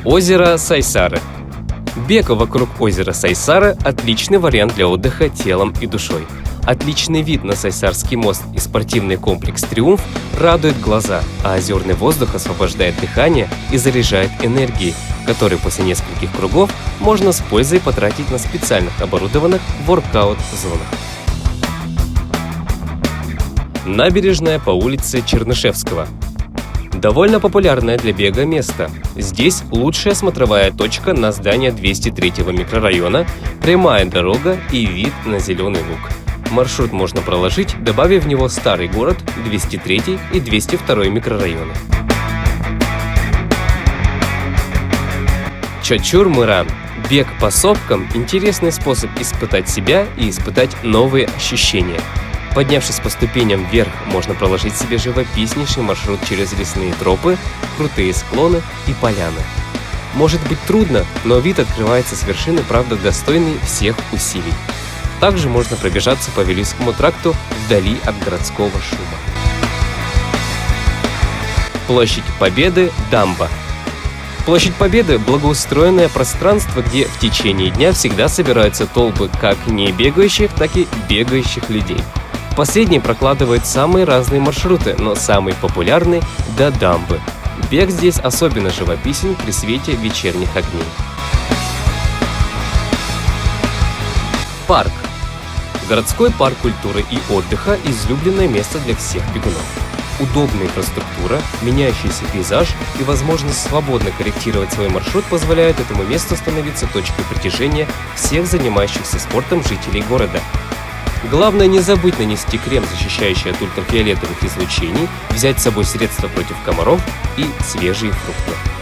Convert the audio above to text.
Озеро Сайсары. Бег вокруг озера Сайсары – отличный вариант для отдыха телом и душой. Отличный вид на Сайсарский мост и спортивный комплекс «Триумф» радует глаза, а озерный воздух освобождает дыхание и заряжает энергией, которую после нескольких кругов можно с пользой потратить на специальных оборудованных воркаут-зонах. Набережная по улице Чернышевского. Довольно популярное для бега место. Здесь лучшая смотровая точка на здание 203-го микрорайона, прямая дорога и вид на Зеленый луг. Маршрут можно проложить, добавив в него Старый город, 203 и 202 микрорайоны. Чочур-Мыран. Бег по сопкам – интересный способ испытать себя и испытать новые ощущения. Поднявшись по ступеням вверх, можно проложить себе живописнейший маршрут через лесные тропы, крутые склоны и поляны. Может быть трудно, но вид открывается с вершины, правда, достойный всех усилий. Также можно пробежаться по Вилюйскому тракту вдали от городского шума. Площадь Победы, Дамба. Площадь Победы – благоустроенное пространство, где в течение дня всегда собираются толпы как не бегающих, так и бегающих людей. Последние прокладывают самые разные маршруты, но самый популярный – до дамбы. Бег здесь особенно живописен при свете вечерних огней. Парк. Городской парк культуры и отдыха – излюбленное место для всех бегунов. Удобная инфраструктура, меняющийся пейзаж и возможность свободно корректировать свой маршрут позволяют этому месту становиться точкой притяжения всех занимающихся спортом жителей города. Главное не забыть нанести крем, защищающий от ультрафиолетовых излучений, взять с собой средства против комаров и свежие фрукты.